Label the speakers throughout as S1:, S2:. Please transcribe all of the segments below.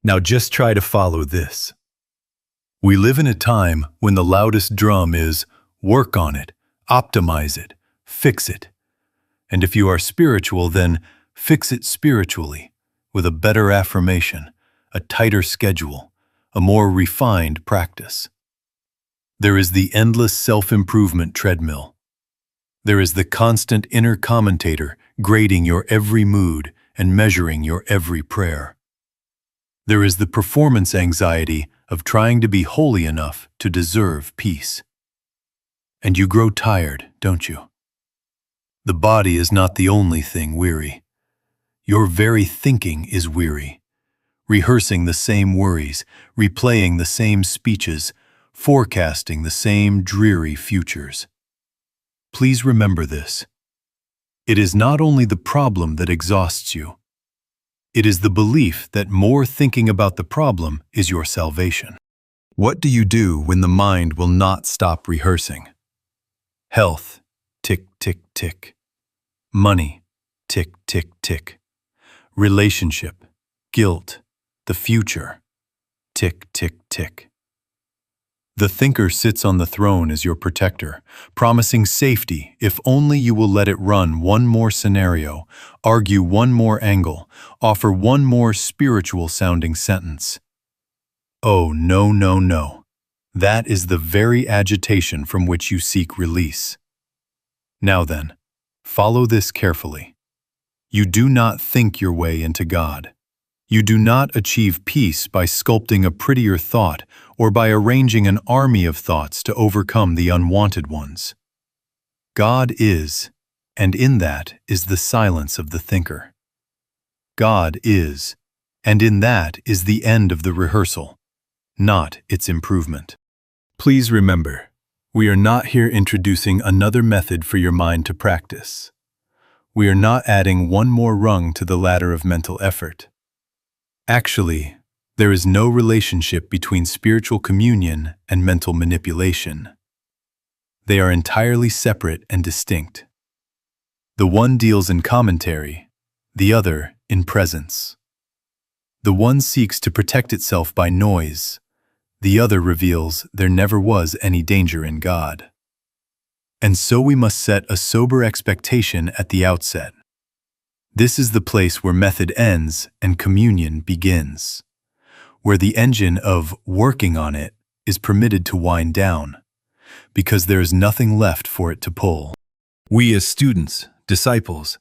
S1: Now just try to follow this. We live in a time when the loudest drum is, work on it, optimize it, fix it. And if you are spiritual, then fix it spiritually, with a better affirmation, a tighter schedule, a more refined practice. There is the endless self-improvement treadmill. There is the constant inner commentator grading your every mood and measuring your every prayer. There is the performance anxiety of trying to be holy enough to deserve peace. And you grow tired, don't you? The body is not the only thing weary. Your very thinking is weary, rehearsing the same worries, replaying the same speeches, forecasting the same dreary futures. Please remember this. It is not only the problem that exhausts you. It is the belief that more thinking about the problem is your salvation. What do you do when the mind will not stop rehearsing? Health, tick, tick, tick. Money, tick, tick, tick. Relationship, guilt, the future, tick, tick, tick. The thinker sits on the throne as your protector, promising safety if only you will let it run one more scenario, argue one more angle, offer one more spiritual-sounding sentence. Oh, no, no, no. That is the very agitation from which you seek release. Now then, follow this carefully. You do not think your way into God. You do not achieve peace by sculpting a prettier thought or by arranging an army of thoughts to overcome the unwanted ones. God is, and in that is the silence of the thinker. God is, and in that is the end of the rehearsal, not its improvement. Please remember, we are not here introducing another method for your mind to practice. We are not adding one more rung to the ladder of mental effort. Actually, there is no relationship between spiritual communion and mental manipulation. They are entirely separate and distinct. The one deals in commentary, the other in presence. The one seeks to protect itself by noise, the other reveals there never was any danger in God. And so we must set a sober expectation at the outset. This is the place where method ends and communion begins, where the engine of working on it is permitted to wind down, because there is nothing left for it to pull. We as students, disciples,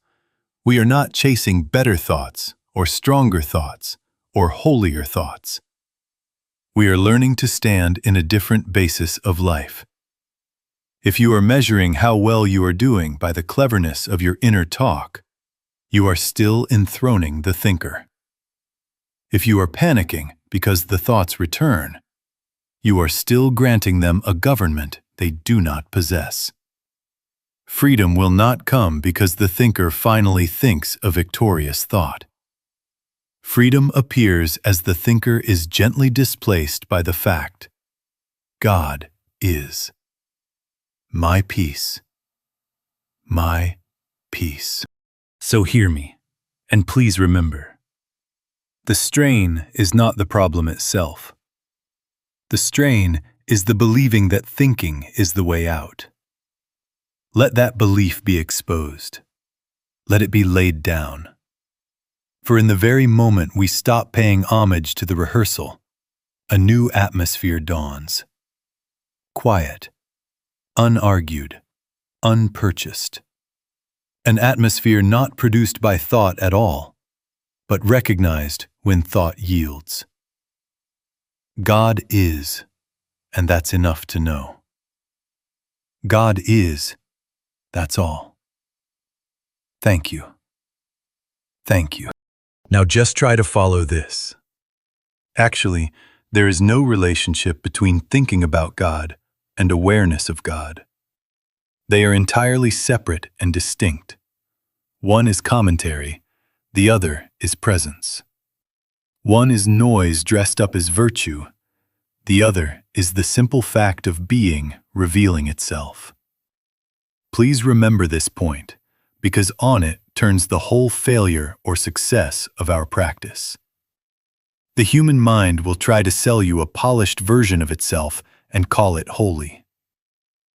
S1: we are not chasing better thoughts or stronger thoughts or holier thoughts. We are learning to stand in a different basis of life. If you are measuring how well you are doing by the cleverness of your inner talk, you are still enthroning the thinker. If you are panicking because the thoughts return, you are still granting them a government they do not possess. Freedom will not come because the thinker finally thinks a victorious thought. Freedom appears as the thinker is gently displaced by the fact, God is. My peace. My peace. So hear me, and please remember, the strain is not the problem itself. The strain is the believing that thinking is the way out. Let that belief be exposed. Let it be laid down. For in the very moment we stop paying homage to the rehearsal, a new atmosphere dawns. Quiet, unargued, unpurchased. An atmosphere not produced by thought at all, but recognized when thought yields. God is, and that's enough to know. God is, that's all. Thank you. Thank you. Now just try to follow this. Actually, there is no relationship between thinking about God and awareness of God. They are entirely separate and distinct. One is commentary, the other is presence. One is noise dressed up as virtue, the other is the simple fact of being revealing itself. Please remember this point, because on it turns the whole failure or success of our practice. The human mind will try to sell you a polished version of itself and call it holy.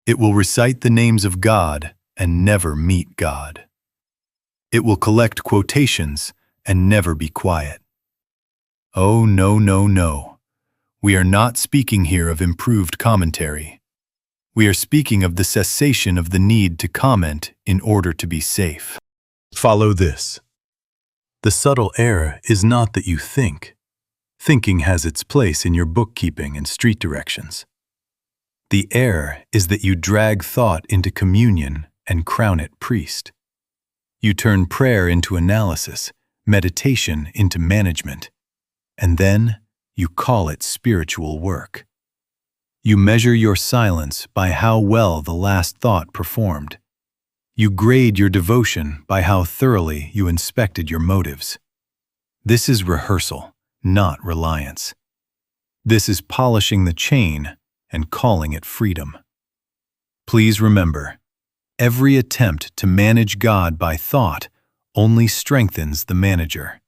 S1: It will recite the names of God and never meet God. It will collect quotations and never be quiet. Oh, no, no, no. We are not speaking here of improved commentary. We are speaking of the cessation of the need to comment in order to be safe. Follow this. The subtle error is not that you think. Thinking has its place in your bookkeeping and street directions. The error is that you drag thought into communion and crown it priest. You turn prayer into analysis, meditation into management, and then you call it spiritual work. You measure your silence by how well the last thought performed. You grade your devotion by how thoroughly you inspected your motives. This is rehearsal, not reliance. This is polishing the chain and calling it freedom. Please remember, every attempt to manage God by thought only strengthens the manager.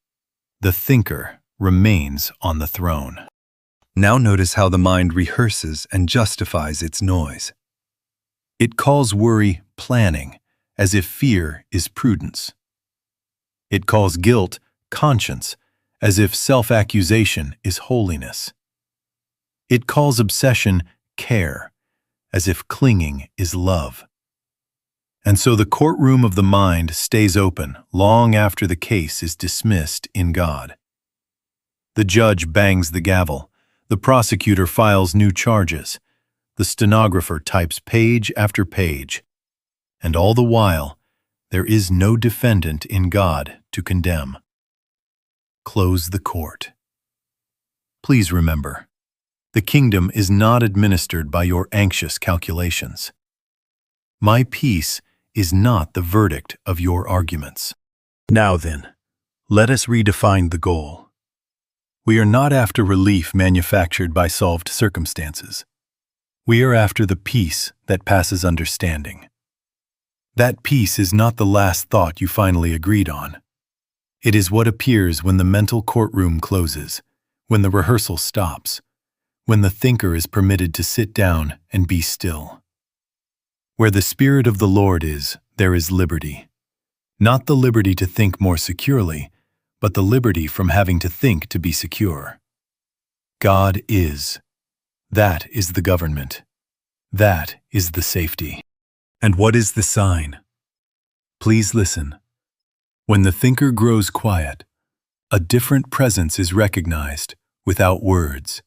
S1: The thinker remains on the throne. Now notice how the mind rehearses and justifies its noise. It calls worry planning, as if fear is prudence. It calls guilt conscience, as if self-accusation is holiness. It calls obsession care, as if clinging is love. And so the courtroom of the mind stays open long after the case is dismissed in God. The judge bangs the gavel, the prosecutor files new charges, the stenographer types page after page, and all the while, there is no defendant in God to condemn. Close the court. Please remember, the kingdom is not administered by your anxious calculations. My peace is not the verdict of your arguments. Now then, let us redefine the goal. We are not after relief manufactured by solved circumstances. We are after the peace that passes understanding. That peace is not the last thought you finally agreed on. It is what appears when the mental courtroom closes, when the rehearsal stops, when the thinker is permitted to sit down and be still. Where the Spirit of the Lord is, there is liberty. Not the liberty to think more securely, but the liberty from having to think to be secure. God is. That is the government. That is the safety. And what is the sign? Please listen. When the thinker grows quiet, a different presence is recognized without words.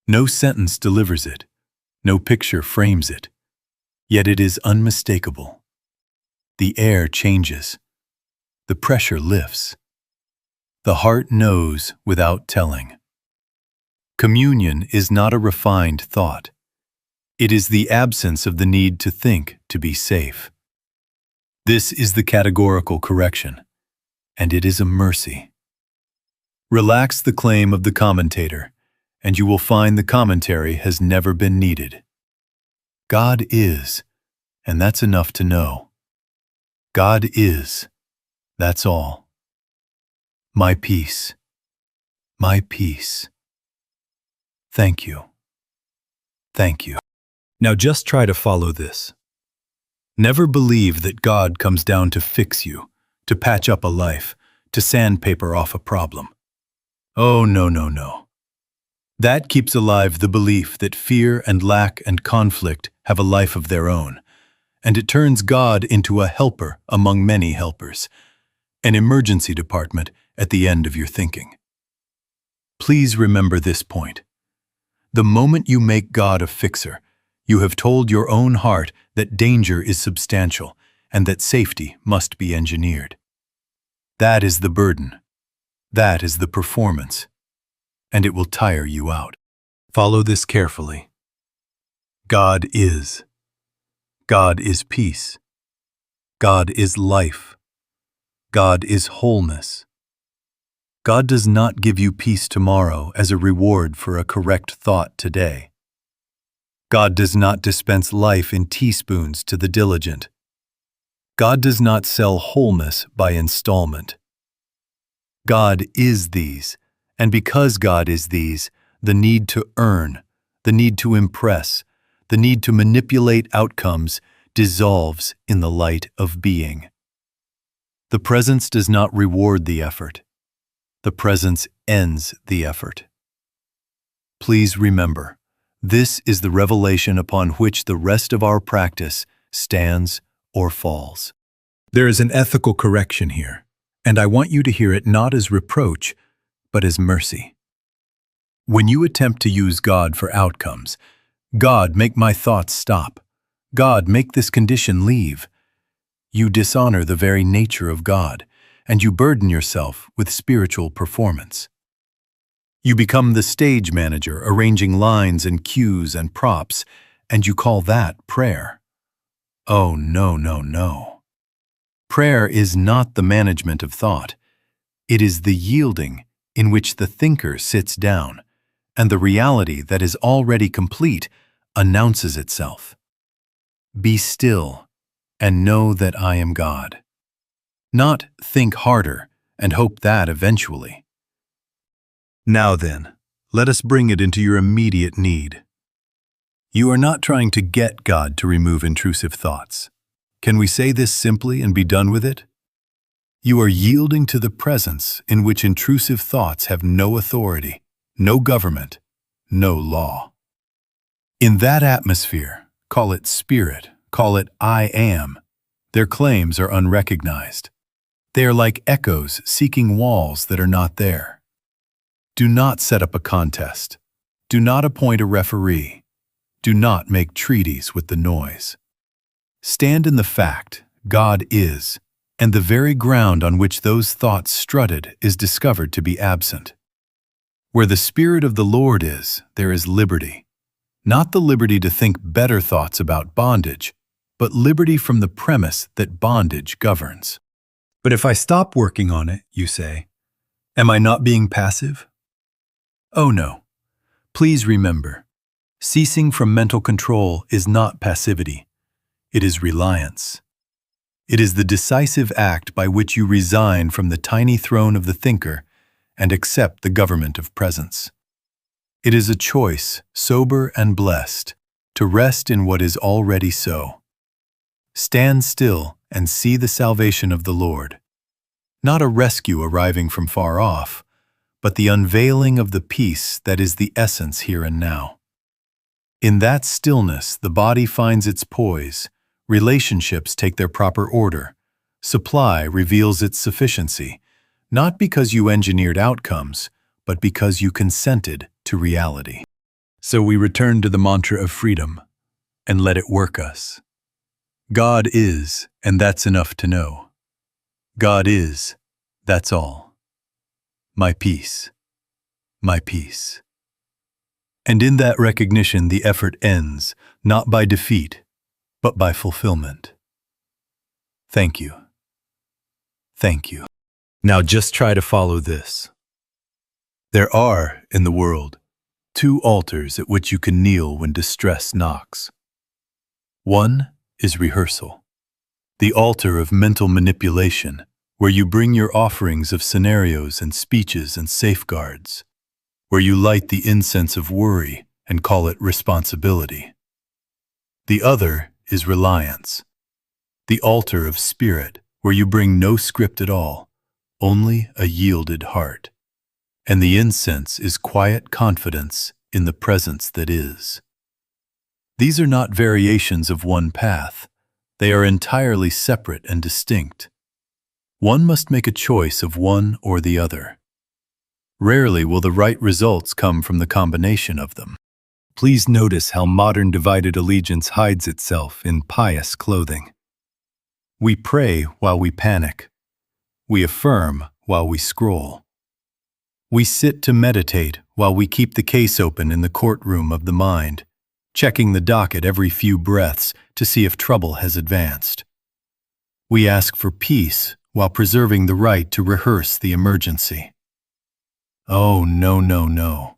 S1: No sentence delivers it, no picture frames it, yet it is unmistakable. The air changes, the pressure lifts. The heart knows without telling. Communion is not a refined thought. It is the absence of the need to think to be safe. This is the categorical correction, and it is a mercy. Relax the claim of the commentator, and you will find the commentary has never been needed. God is, and that's enough to know. God is, that's all. My peace, my peace. Thank you. Thank you. Now just try to follow this. Never believe that God comes down to fix you, to patch up a life, to sandpaper off a problem. Oh, no, no, no. That keeps alive the belief that fear and lack and conflict have a life of their own, and it turns God into a helper among many helpers, an emergency department at the end of your thinking. Please remember this point. The moment you make God a fixer, you have told your own heart that danger is substantial and that safety must be engineered. That is the burden. That is the performance. And it will tire you out. Follow this carefully. God is. God is peace. God is life. God is wholeness. God does not give you peace tomorrow as a reward for a correct thought today. God does not dispense life in teaspoons to the diligent. God does not sell wholeness by installment. God is these, And because God is these, the need to earn, the need to impress, the need to manipulate outcomes dissolves in the light of being. The presence does not reward the effort. The presence ends the effort. Please remember, this is the revelation upon which the rest of our practice stands or falls. There is an ethical correction here, and I want you to hear it not as reproach, but as mercy. When you attempt to use God for outcomes, God, make my thoughts stop. God, make this condition leave. You dishonor the very nature of God, and you burden yourself with spiritual performance. You become the stage manager arranging lines and cues and props, and you call that prayer. Oh, no, no, no. Prayer is not the management of thought. It is the yielding in which the thinker sits down, and the reality that is already complete announces itself. Be still and know that I am God. Not think harder and hope that eventually. Now then, let us bring it into your immediate need. You are not trying to get God to remove intrusive thoughts. Can we say this simply and be done with it? You are yielding to the presence in which intrusive thoughts have no authority, no government, no law. In that atmosphere, call it spirit, call it I am, their claims are unrecognized. They are like echoes seeking walls that are not there. Do not set up a contest. Do not appoint a referee. Do not make treaties with the noise. Stand in the fact God is, and the very ground on which those thoughts strutted is discovered to be absent. Where the Spirit of the Lord is, there is liberty. Not the liberty to think better thoughts about bondage, but liberty from the premise that bondage governs. But if I stop working on it, you say, am I not being passive? Oh no. Please remember, ceasing from mental control is not passivity. It is reliance. It is the decisive act by which you resign from the tiny throne of the thinker and accept the government of presence. It is a choice, sober and blessed, to rest in what is already so. Stand still and see the salvation of the Lord. Not a rescue arriving from far off, but the unveiling of the peace that is the essence here and now. In that stillness, the body finds its poise, relationships take their proper order, supply reveals its sufficiency, not because you engineered outcomes, but because you consented to reality. So we return to the mantra of freedom and let it work us. God is, and that's enough to know. God is, that's all. My peace, my peace. And in that recognition, the effort ends, not by defeat, but by fulfillment. Thank you. Thank you. Now just try to follow this. There are, in the world, two altars at which you can kneel when distress knocks. One is rehearsal, the altar of mental manipulation, where you bring your offerings of scenarios and speeches and safeguards, where you light the incense of worry and call it responsibility. The other is reliance, the altar of spirit, where you bring no script at all, only a yielded heart. And the incense is quiet confidence in the presence that is. These are not variations of one path. They are entirely separate and distinct. One must make a choice of one or the other. Rarely will the right results come from the combination of them. Please notice how modern divided allegiance hides itself in pious clothing. We pray while we panic. We affirm while we scroll. We sit to meditate while we keep the case open in the courtroom of the mind, checking the docket every few breaths to see if trouble has advanced. We ask for peace while preserving the right to rehearse the emergency. Oh, no, no, no.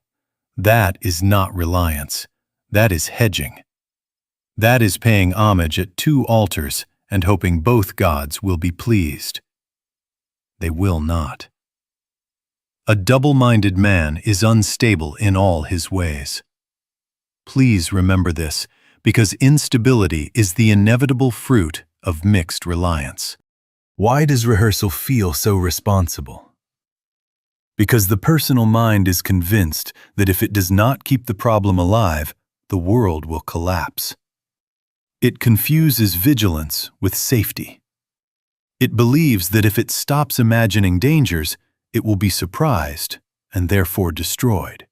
S1: That is not reliance. That is hedging. That is paying homage at two altars and hoping both gods will be pleased. They will not. A double-minded man is unstable in all his ways. Please remember this, because instability is the inevitable fruit of mixed reliance. Why does rehearsal feel so responsible? Because the personal mind is convinced that if it does not keep the problem alive, the world will collapse. It confuses vigilance with safety. It believes that if it stops imagining dangers, it will be surprised and therefore destroyed.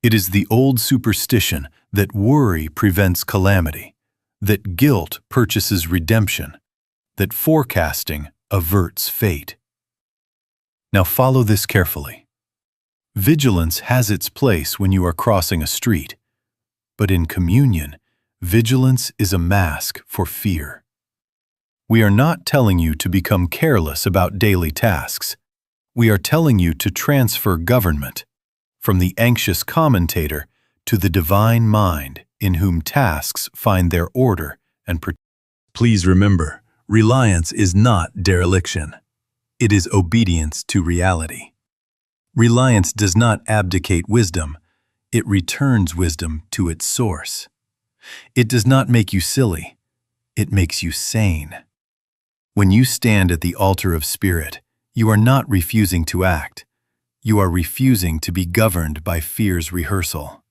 S1: It is the old superstition that worry prevents calamity, that guilt purchases redemption, that forecasting averts fate. Now follow this carefully. Vigilance has its place when you are crossing a street, but in communion, vigilance is a mask for fear. We are not telling you to become careless about daily tasks. We are telling you to transfer government from the anxious commentator to the divine mind in whom tasks find their order and protection. Please remember, reliance is not dereliction. It is obedience to reality. Reliance does not abdicate wisdom. It returns wisdom to its source. It does not make you silly. It makes you sane. When you stand at the altar of spirit, you are not refusing to act. You are refusing to be governed by fear's rehearsal.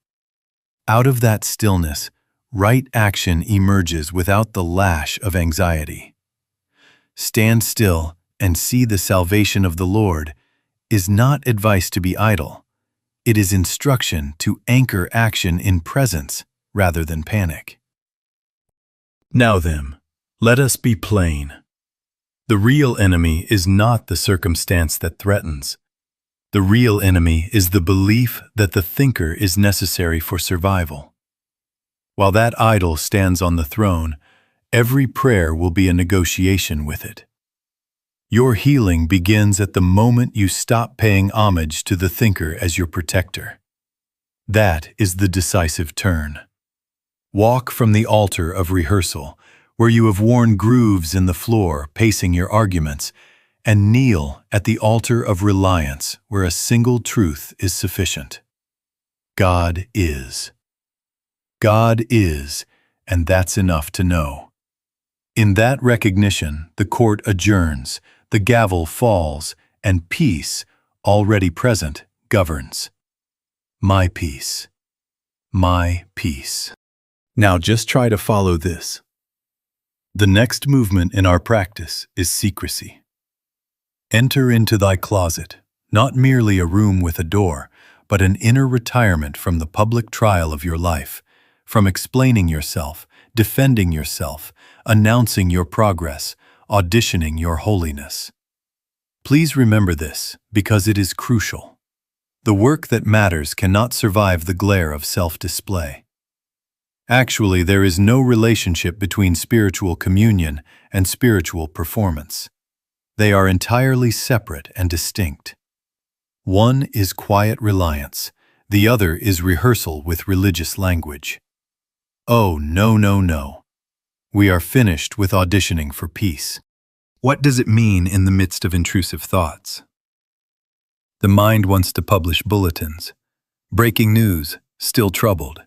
S1: Out of that stillness, right action emerges without the lash of anxiety. Stand still and see the salvation of the Lord is not advice to be idle. It is instruction to anchor action in presence rather than panic. Now then, let us be plain. The real enemy is not the circumstance that threatens. The real enemy is the belief that the thinker is necessary for survival. While that idol stands on the throne, every prayer will be a negotiation with it. Your healing begins at the moment you stop paying homage to the thinker as your protector. That is the decisive turn. Walk from the altar of rehearsal, where you have worn grooves in the floor pacing your arguments, and kneel at the altar of reliance, where a single truth is sufficient. God is. God is, and that's enough to know. In that recognition, the court adjourns, the gavel falls, and peace, already present, governs. My peace. My peace. Now just try to follow this. The next movement in our practice is secrecy. Enter into thy closet, not merely a room with a door, but an inner retirement from the public trial of your life, from explaining yourself, defending yourself, announcing your progress, auditioning your holiness. Please remember this, because it is crucial. The work that matters cannot survive the glare of self-display. Actually, there is no relationship between spiritual communion and spiritual performance. They are entirely separate and distinct. One is quiet reliance, the other is rehearsal with religious language. Oh, no, no, no. We are finished with auditioning for peace. What does it mean in the midst of intrusive thoughts? The mind wants to publish bulletins. Breaking news, still troubled.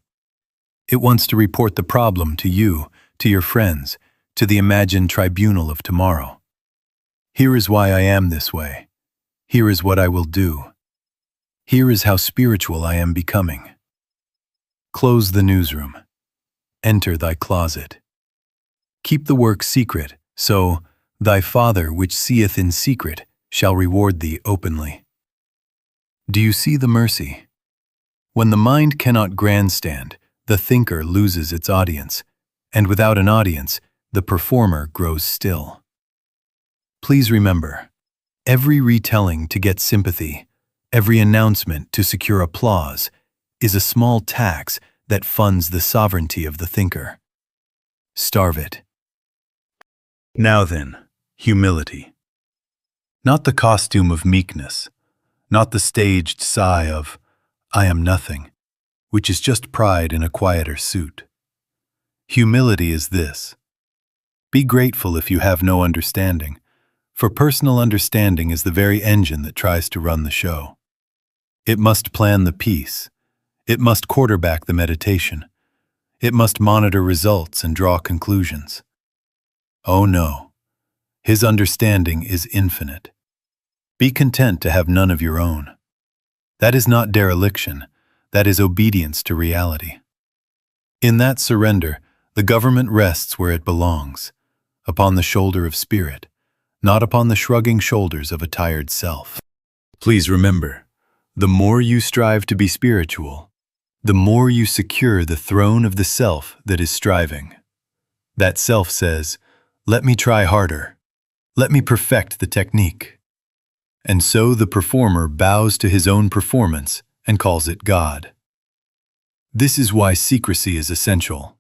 S1: It wants to report the problem to you, to your friends, to the imagined tribunal of tomorrow. Here is why I am this way. Here is what I will do. Here is how spiritual I am becoming. Close the newsroom. Enter thy closet. Keep the work secret, so thy Father which seeth in secret shall reward thee openly. Do you see the mercy? When the mind cannot grandstand, the thinker loses its audience, and without an audience, the performer grows still. Please remember, every retelling to get sympathy, every announcement to secure applause, is a small tax that funds the sovereignty of the thinker. Starve it. Now then, humility. Not the costume of meekness, not the staged sigh of, I am nothing, which is just pride in a quieter suit. Humility is this. Be grateful if you have no understanding, For personal understanding is the very engine that tries to run the show. It must plan the piece. It must quarterback the meditation. It must monitor results and draw conclusions. Oh no, his understanding is infinite. Be content to have none of your own. That is not dereliction, that is obedience to reality. In that surrender, the government rests where it belongs, upon the shoulder of spirit, not upon the shrugging shoulders of a tired self. Please remember, the more you strive to be spiritual, the more you secure the throne of the self that is striving. That self says, "Let me try harder. Let me perfect the technique." And so the performer bows to his own performance and calls it God. This is why secrecy is essential.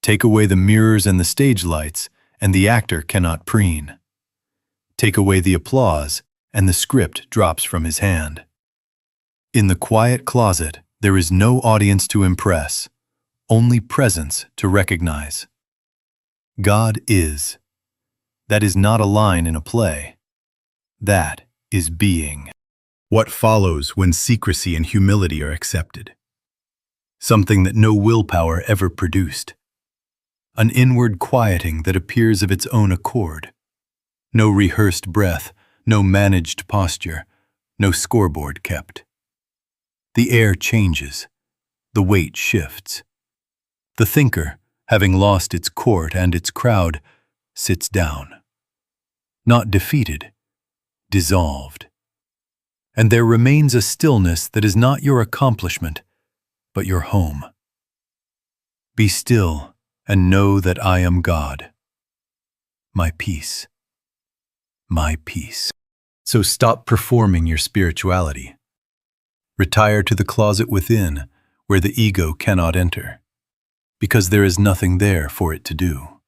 S1: Take away the mirrors and the stage lights, and the actor cannot preen. Take away the applause, and the script drops from his hand. In the quiet closet, there is no audience to impress, only presence to recognize. God is. That is not a line in a play. That is being. What follows when secrecy and humility are accepted? Something that no willpower ever produced. An inward quieting that appears of its own accord. No rehearsed breath, no managed posture, no scoreboard kept. The air changes. The weight shifts. The thinker, having lost its court and its crowd, sits down. Not defeated, dissolved. And there remains a stillness that is not your accomplishment, but your home. Be still and know that I am God. My peace. My peace. So stop performing your spirituality. Retire to the closet within, where the ego cannot enter, because there is nothing there for it to do.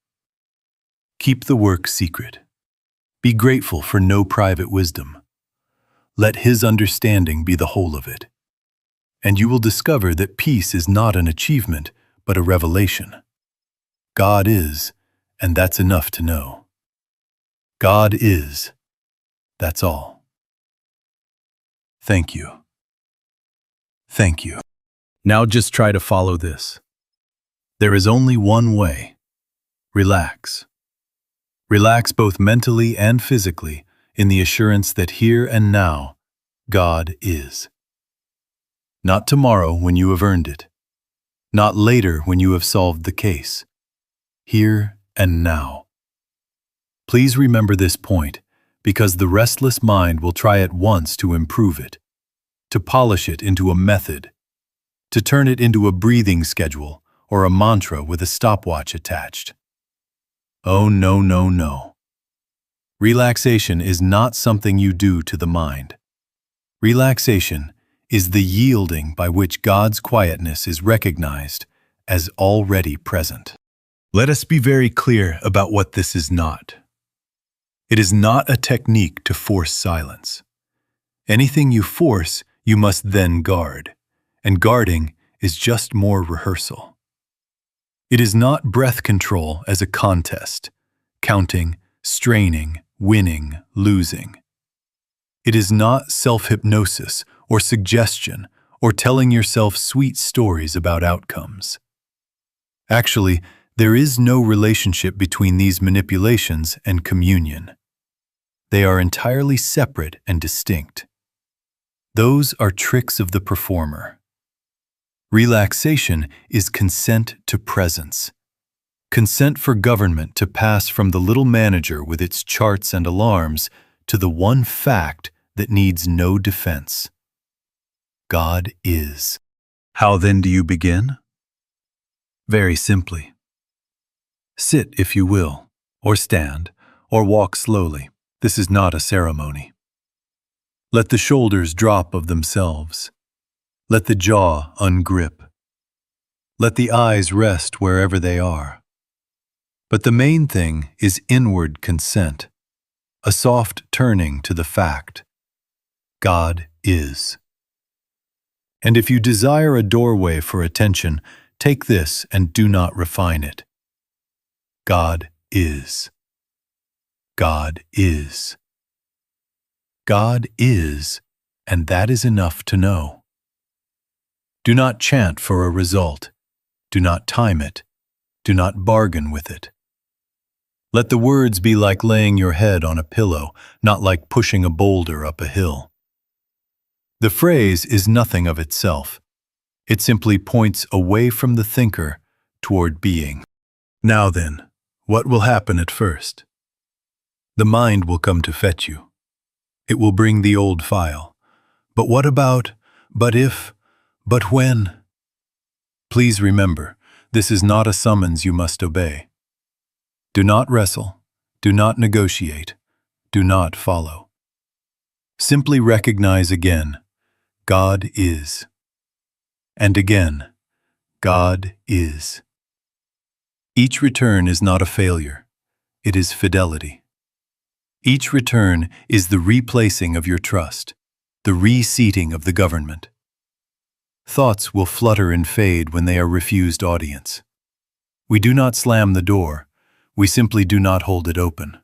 S1: Keep the work secret. Be grateful for no private wisdom. Let his understanding be the whole of it. And you will discover that peace is not an achievement, but a revelation. God is, and that's enough to know. God is. That's all. Thank you. Thank you. Now just try to follow this. There is only one way. Relax. Relax both mentally and physically in the assurance that here and now, God is. Not tomorrow when you have earned it. Not later when you have solved the case. Here and now. Please remember this point, because the restless mind will try at once to improve it, to polish it into a method, to turn it into a breathing schedule or a mantra with a stopwatch attached. Oh, no, no, no. Relaxation is not something you do to the mind. Relaxation is the yielding by which God's quietness is recognized as already present. Let us be very clear about what this is not. It is not a technique to force silence. Anything you force, you must then guard, and guarding is just more rehearsal. It is not breath control as a contest, counting, straining, winning, losing. It is not self-hypnosis or suggestion or telling yourself sweet stories about outcomes. Actually, there is no relationship between these manipulations and communion. They are entirely separate and distinct. Those are tricks of the performer. Relaxation is consent to presence. Consent for government to pass from the little manager with its charts and alarms to the one fact that needs no defense. God is. How then do you begin? Very simply. Sit if you will, or stand, or walk slowly. This is not a ceremony. Let the shoulders drop of themselves. Let the jaw ungrip. Let the eyes rest wherever they are. But the main thing is inward consent, a soft turning to the fact. God is. And if you desire a doorway for attention, take this and do not refine it. God is. God is. God is, and that is enough to know. Do not chant for a result. Do not time it. Do not bargain with it. Let the words be like laying your head on a pillow, not like pushing a boulder up a hill. The phrase is nothing of itself. It simply points away from the thinker toward being. Now then, what will happen at first? The mind will come to fetch you. It will bring the old file. But what about, but if, but when? Please remember, this is not a summons you must obey. Do not wrestle. Do not negotiate. Do not follow. Simply recognize again, God is. And again, God is. Each return is not a failure. It is fidelity. Each return is the replacing of your trust, the reseating of the government. Thoughts will flutter and fade when they are refused audience. We do not slam the door. We simply do not hold it open.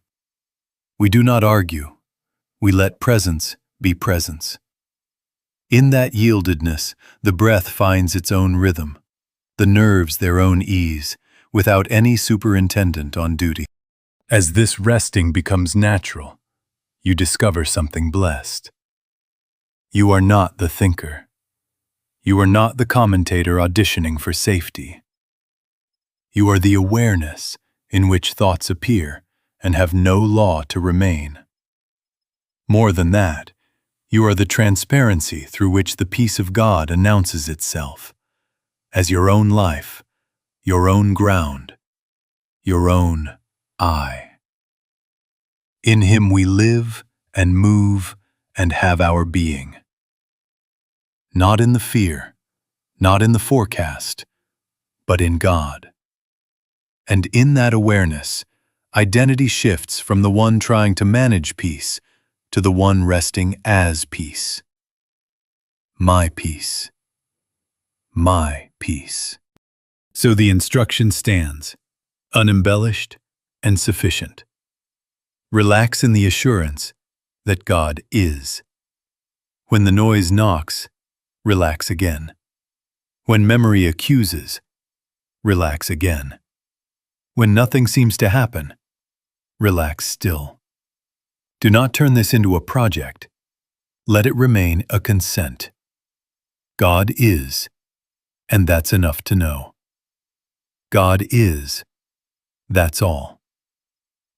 S1: We do not argue. We let presence be presence. In that yieldedness, the breath finds its own rhythm, the nerves their own ease, without any superintendent on duty. As this resting becomes natural, you discover something blessed. You are not the thinker. You are not the commentator auditioning for safety. You are the awareness in which thoughts appear and have no law to remain. More than that, you are the transparency through which the peace of God announces itself as your own life, your own ground, your own I. In Him we live and move and have our being. Not in the fear, not in the forecast, but in God. And in that awareness, identity shifts from the one trying to manage peace to the one resting as peace. My peace. My peace. So the instruction stands, unembellished and sufficient. Relax in the assurance that God is. When the noise knocks, relax again. When memory accuses, relax again. When nothing seems to happen, relax still. Do not turn this into a project. Let it remain a consent. God is, and that's enough to know. God is, that's all.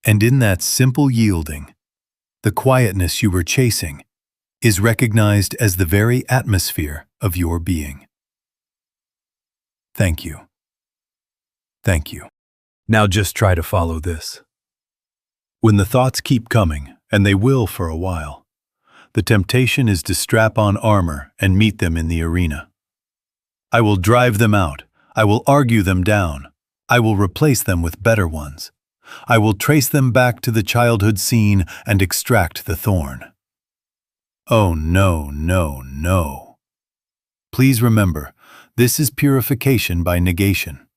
S1: And in that simple yielding, the quietness you were chasing is recognized as the very atmosphere of your being. Thank you. Thank you. Now just try to follow this. When the thoughts keep coming, and they will for a while, the temptation is to strap on armor and meet them in the arena. I will drive them out. I will argue them down. I will replace them with better ones. I will trace them back to the childhood scene and extract the thorn. Oh, no, no, no. Please remember, this is purification by negation.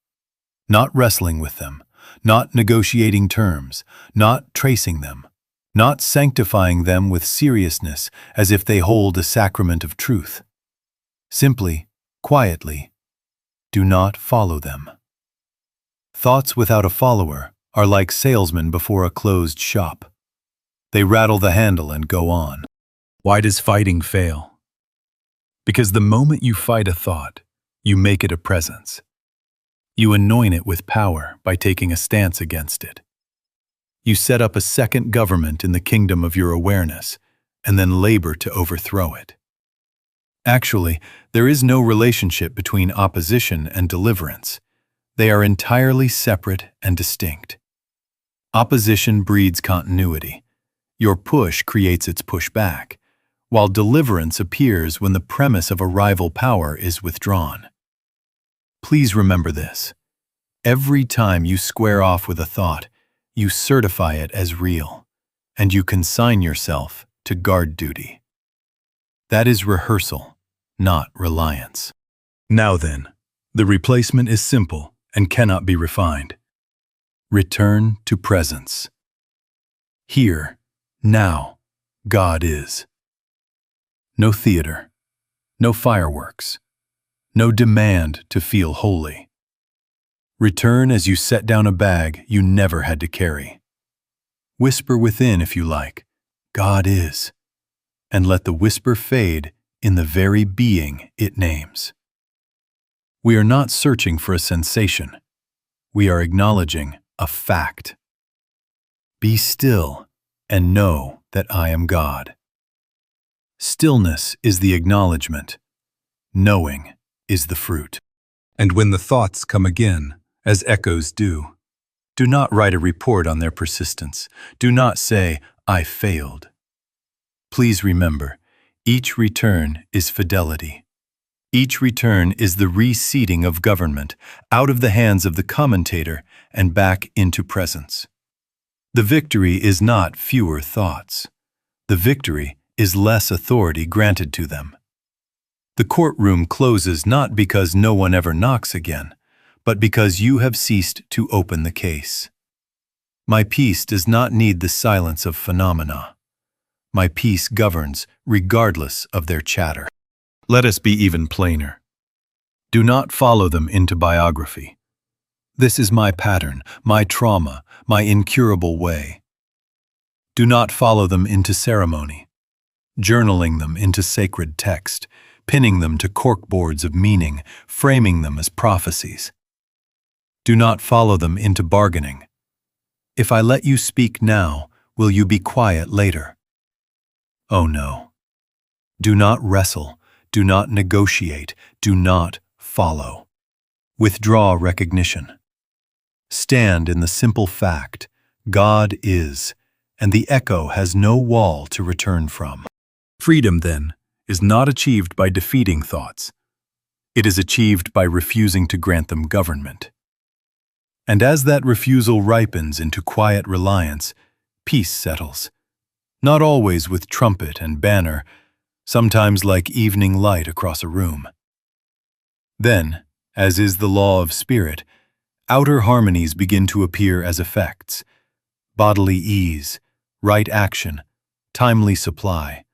S1: Not wrestling with them, not negotiating terms, not tracing them, not sanctifying them with seriousness as if they hold a sacrament of truth. Simply, quietly, do not follow them. Thoughts without a follower are like salesmen before a closed shop. They rattle the handle and go on. Why does fighting fail? Because the moment you fight a thought, you make it a presence. You anoint it with power by taking a stance against it. You set up a second government in the kingdom of your awareness, and then labor to overthrow it. Actually, there is no relationship between opposition and deliverance. They are entirely separate and distinct. Opposition breeds continuity. Your push creates its pushback, while deliverance appears when the premise of a rival power is withdrawn. Please remember this. Every time you square off with a thought, you certify it as real, and you consign yourself to guard duty. That is rehearsal, not reliance. Now then, the replacement is simple and cannot be refined. Return to presence. Here, now, God is. No theater, no fireworks, no demand to feel holy. Return as you set down a bag you never had to carry. Whisper within if you like, God is, and let the whisper fade in the very being it names. We are not searching for a sensation. We are acknowledging a fact. Be still and know that I am God. Stillness is the acknowledgement. Knowing is the fruit. And when the thoughts come again, as echoes do not write a report on their persistence. Do not say, I failed. Please remember, each return is fidelity. Each return is the reseating of government out of the hands of the commentator and back into presence. The victory is not fewer thoughts. The victory is less authority granted to them. The courtroom closes not because no one ever knocks again, but because you have ceased to open the case. My peace does not need the silence of phenomena. My peace governs regardless of their chatter. Let us be even plainer. Do not follow them into biography. This is my pattern, my trauma, my incurable way. Do not follow them into ceremony, journaling them into sacred text, pinning them to corkboards of meaning, framing them as prophecies. Do not follow them into bargaining. If I let you speak now, will you be quiet later? Oh no. Do not wrestle, do not negotiate, do not follow. Withdraw recognition. Stand in the simple fact, God is, and the echo has no wall to return from. Freedom, then, is not achieved by defeating thoughts. It is achieved by refusing to grant them government. And as that refusal ripens into quiet reliance, peace settles, not always with trumpet and banner, sometimes like evening light across a room. Then, as is the law of spirit, outer harmonies begin to appear as effects, bodily ease, right action, timely supply,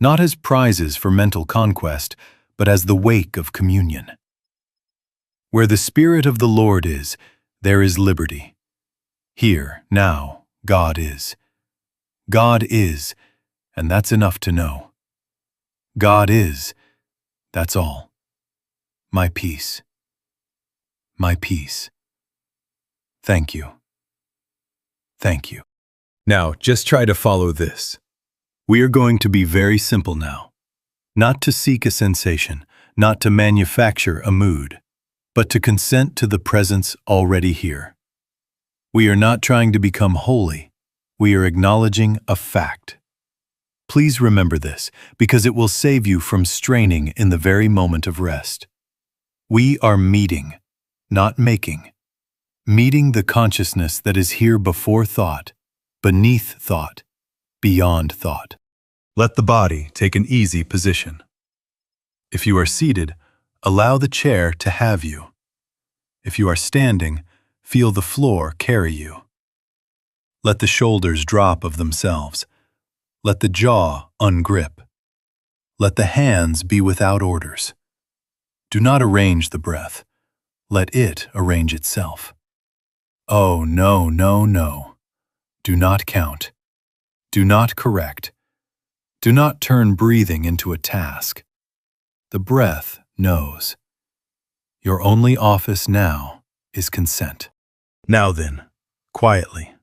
S1: not as prizes for mental conquest, but as the wake of communion. Where the Spirit of the Lord is, there is liberty. Here, now, God is. God is, and that's enough to know. God is, that's all. My peace. My peace. Thank you. Thank you. Now, just try to follow this. We are going to be very simple now. Not to seek a sensation, not to manufacture a mood, but to consent to the presence already here. We are not trying to become holy. We are acknowledging a fact. Please remember this, because it will save you from straining in the very moment of rest. We are meeting, not making. Meeting the consciousness that is here before thought, beneath thought, beyond thought. Let the body take an easy position. If you are seated, allow the chair to have you. If you are standing, feel the floor carry you. Let the shoulders drop of themselves. Let the jaw ungrip. Let the hands be without orders. Do not arrange the breath. Let it arrange itself. Oh, no, no, no. Do not count. Do not correct. Do not turn breathing into a task. The breath knows. Your only office now is consent. Now then, quietly,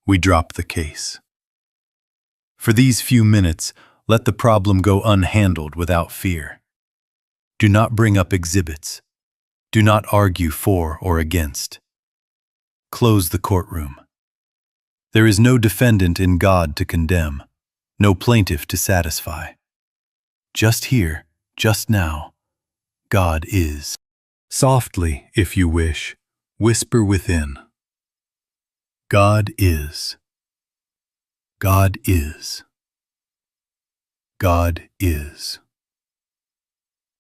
S1: we drop the case. For these few minutes, let the problem go unhandled without fear. Do not bring up exhibits. Do not argue for or against. Close the courtroom. There is no defendant in God to condemn, no plaintiff to satisfy. Just here, just now, God is. Softly, if you wish, whisper within. God is. God is. God is.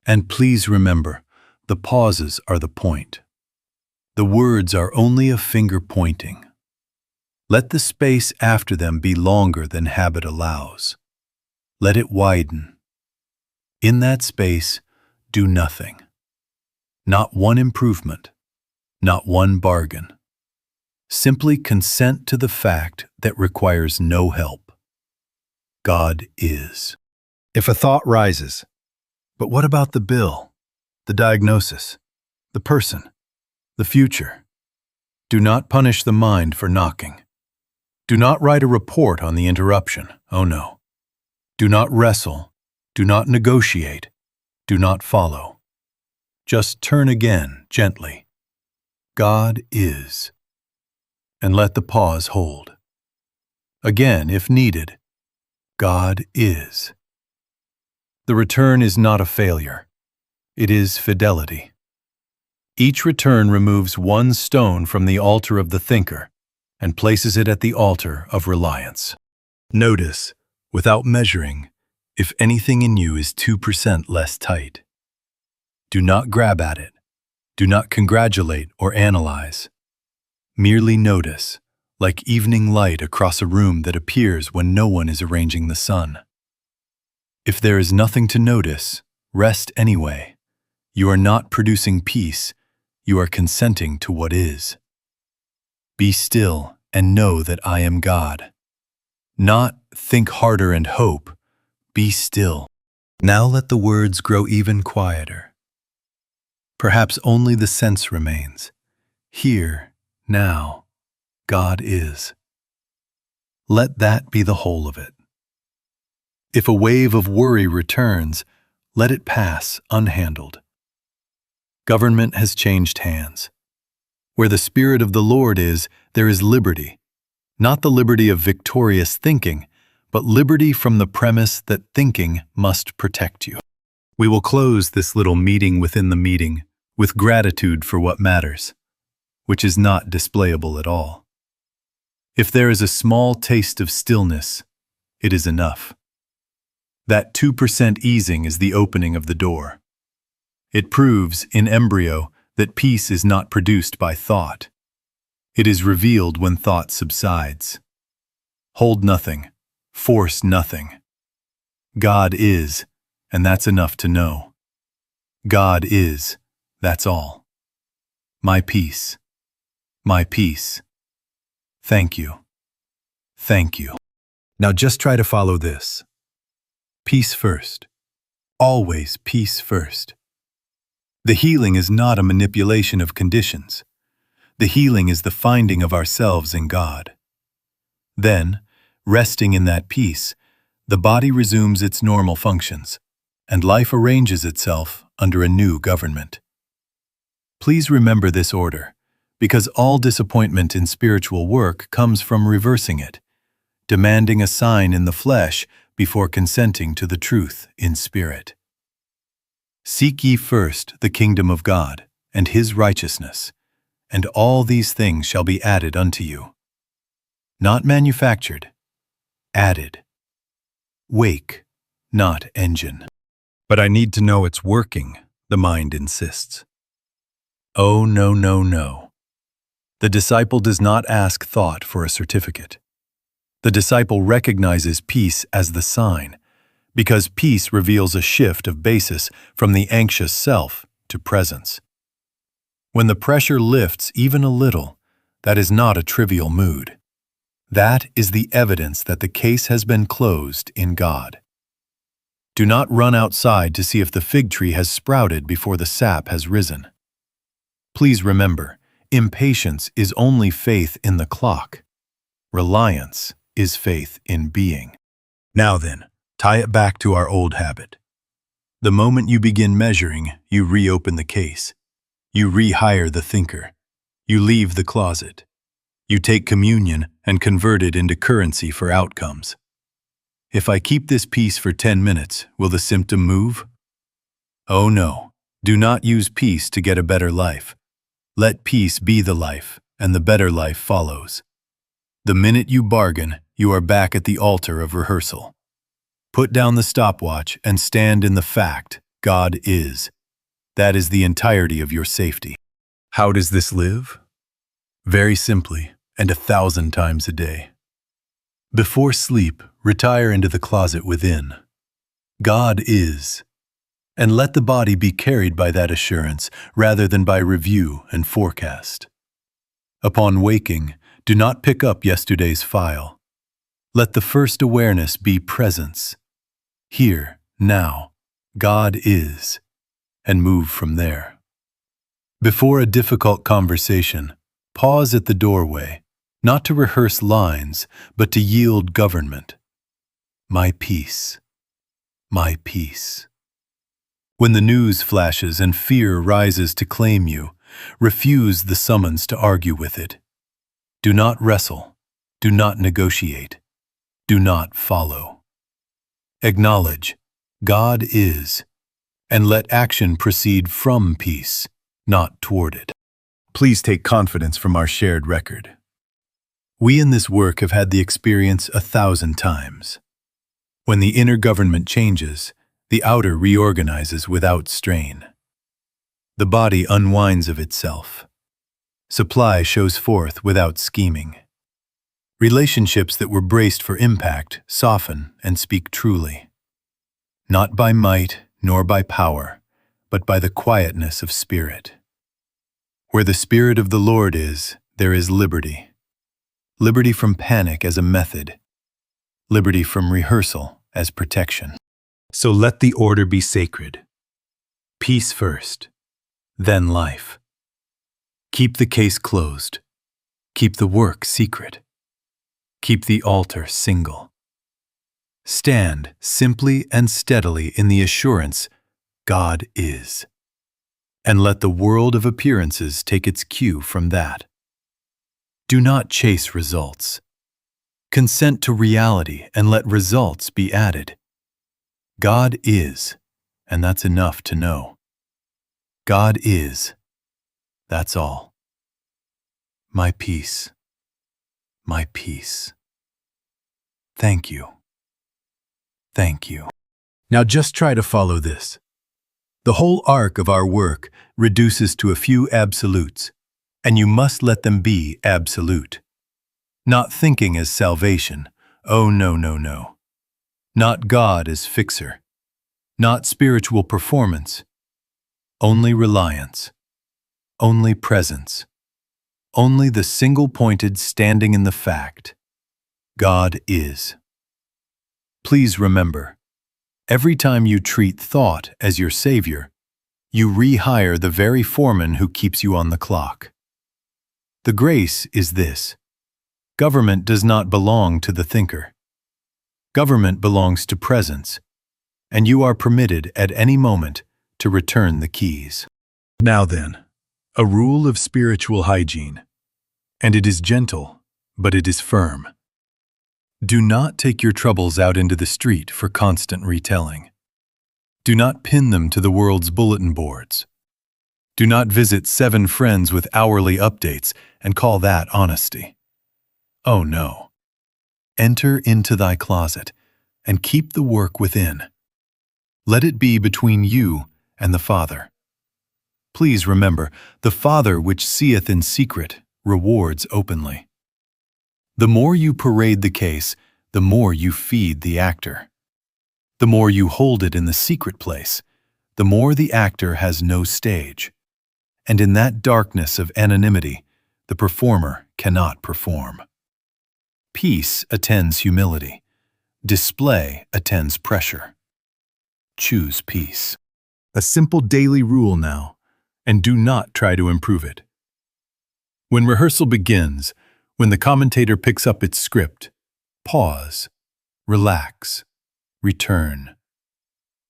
S1: And please remember, the pauses are the point. The words are only a finger pointing. Let the space after them be longer than habit allows. Let it widen. In that space, do nothing. Not one improvement, not one bargain. Simply consent to the fact that requires no help. God is. If a thought rises, but what about the bill, the diagnosis, the person, the future? Do not punish the mind for knocking. Do not write a report on the interruption. Oh no. Do not wrestle. Do not negotiate. Do not follow. Just turn again gently. God is. And let the pause hold. Again, if needed, God is. The return is not a failure. It is fidelity. Each return removes one stone from the altar of the thinker and places it at the altar of reliance. Notice, without measuring, if anything in you is 2% less tight. Do not grab at it. Do not congratulate or analyze. Merely notice, like evening light across a room that appears when no one is arranging the sun. If there is nothing to notice, rest anyway. You are not producing peace, you are consenting to what is. Be still and know that I am God. Not think harder and hope. Be still. Now let the words grow even quieter. Perhaps only the sense remains. Here, now, God is. Let that be the whole of it. If a wave of worry returns, let it pass unhandled. Government has changed hands. Where the Spirit of the Lord is, there is liberty. Not the liberty of victorious thinking, but liberty from the premise that thinking must protect you. We will close this little meeting within the meeting with gratitude for what matters, which is not displayable at all. If there is a small taste of stillness, it is enough. That 2% easing is the opening of the door. It proves, in embryo, that peace is not produced by thought. It is revealed when thought subsides. Hold nothing, force nothing. God is, and that's enough to know. God is, that's all. My peace. My peace. Thank you. Thank you. Now just try to follow this. Peace first. Always peace first. The healing is not a manipulation of conditions. The healing is the finding of ourselves in God. Then, resting in that peace, the body resumes its normal functions, and life arranges itself under a new government. Please remember this order, because all disappointment in spiritual work comes from reversing it, demanding a sign in the flesh before consenting to the truth in spirit. Seek ye first the kingdom of God and his righteousness, and all these things shall be added unto you. Not manufactured, added. Wake, not engine. But I need to know it's working, the mind insists. Oh, no, no, no. The disciple does not ask thought for a certificate. The disciple recognizes peace as the sign, because peace reveals a shift of basis from the anxious self to presence. When the pressure lifts even a little, that is not a trivial mood. That is the evidence that the case has been closed in God. Do not run outside to see if the fig tree has sprouted before the sap has risen. Please remember, impatience is only faith in the clock. Reliance is faith in being. Now then, tie it back to our old habit. The moment you begin measuring, you reopen the case. You rehire the thinker. You leave the closet. You take communion and convert it into currency for outcomes. If I keep this peace for 10 minutes, will the symptom move? Oh no, do not use peace to get a better life. Let peace be the life, and the better life follows. The minute you bargain, you are back at the altar of rehearsal. Put down the stopwatch and stand in the fact, God is. That is the entirety of your safety. How does this live? Very simply, and 1,000 times a day. Before sleep, retire into the closet within. God is. And let the body be carried by that assurance rather than by review and forecast. Upon waking, do not pick up yesterday's file. Let the first awareness be presence. Here, now, God is, and move from there. Before a difficult conversation, pause at the doorway, not to rehearse lines, but to yield government. My peace. My peace. When the news flashes and fear rises to claim you, refuse the summons to argue with it. Do not wrestle. Do not negotiate. Do not follow. Acknowledge, God is, and let action proceed from peace, not toward it. Please take confidence from our shared record. We in this work have had the experience 1,000 times. When the inner government changes, the outer reorganizes without strain. The body unwinds of itself. Supply shows forth without scheming. Relationships that were braced for impact soften and speak truly. Not by might nor by power, but by the quietness of spirit. Where the Spirit of the Lord is, there is liberty. Liberty from panic as a method. Liberty from rehearsal as protection. So let the order be sacred. Peace first, then life. Keep the case closed. Keep the work secret. Keep the altar single. Stand simply and steadily in the assurance God is. And let the world of appearances take its cue from that. Do not chase results. Consent to reality and let results be added. God is, and that's enough to know. God is, that's all. My peace. My peace. Thank you. Thank you. Now just try to follow this. The whole arc of our work reduces to a few absolutes, and you must let them be absolute. Not thinking as salvation. Oh, no, no, no. Not God as fixer. Not spiritual performance. Only reliance. Only presence. Only the single-pointed standing in the fact. God is. Please remember, every time you treat thought as your savior, you rehire the very foreman who keeps you on the clock. The grace is this. Government does not belong to the thinker. Government belongs to presence, and you are permitted at any moment to return the keys. Now then, a rule of spiritual hygiene, and it is gentle, but it is firm. Do not take your troubles out into the street for constant retelling. Do not pin them to the world's bulletin boards. Do not visit 7 friends with hourly updates and call that honesty. Oh no. Enter into thy closet and keep the work within. Let it be between you and the Father. Please remember, the Father which seeth in secret rewards openly. The more you parade the case, the more you feed the actor. The more you hold it in the secret place, the more the actor has no stage. And in that darkness of anonymity, the performer cannot perform. Peace attends humility. Display attends pressure. Choose peace. A simple daily rule now, and do not try to improve it. When rehearsal begins, when the commentator picks up its script, pause, relax, return.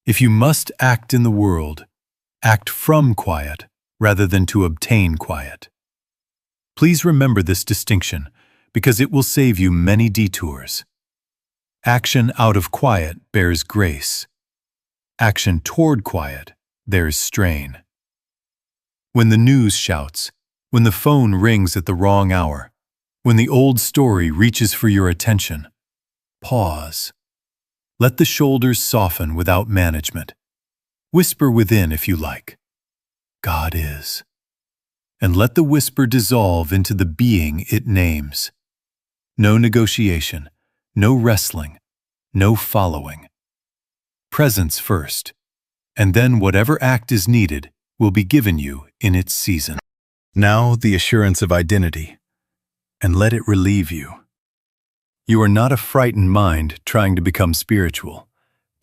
S1: If you must act in the world, act from quiet rather than to obtain quiet. Please remember this distinction because it will save you many detours. Action out of quiet bears grace. Action toward quiet bears strain. When the news shouts, when the phone rings at the wrong hour, when the old story reaches for your attention, pause. Let the shoulders soften without management. Whisper within if you like. God is. and let the whisper dissolve into the being it names. No negotiation, no wrestling, no following. Presence first, and then whatever act is needed will be given you in its season. Now the assurance of identity, and let it relieve you. You are not a frightened mind trying to become spiritual.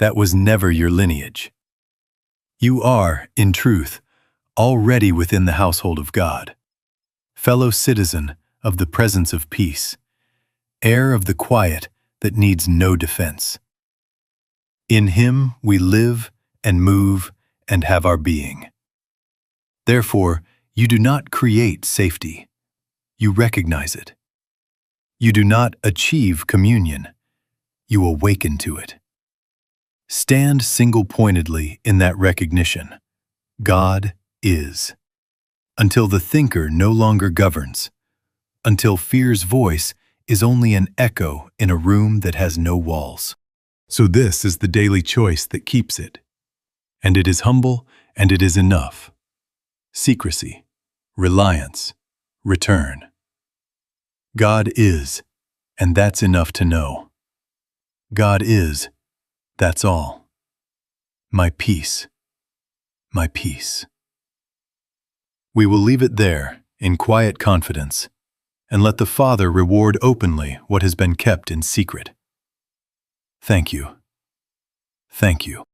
S1: That was never your lineage. You are, in truth, already within the household of God, fellow citizen of the presence of peace, heir of the quiet that needs no defense. In Him we live and move and have our being. Therefore, you do not create safety. You recognize it. You do not achieve communion. You awaken to it. Stand single-pointedly in that recognition. God is. Until the thinker no longer governs. Until fear's voice is only an echo in a room that has no walls. So this is the daily choice that keeps it. And it is humble, and it is enough. Secrecy, reliance, return. God is, and that's enough to know. God is, that's all. My peace, my peace. We will leave it there, in quiet confidence, and let the Father reward openly what has been kept in secret. Thank you. Thank you.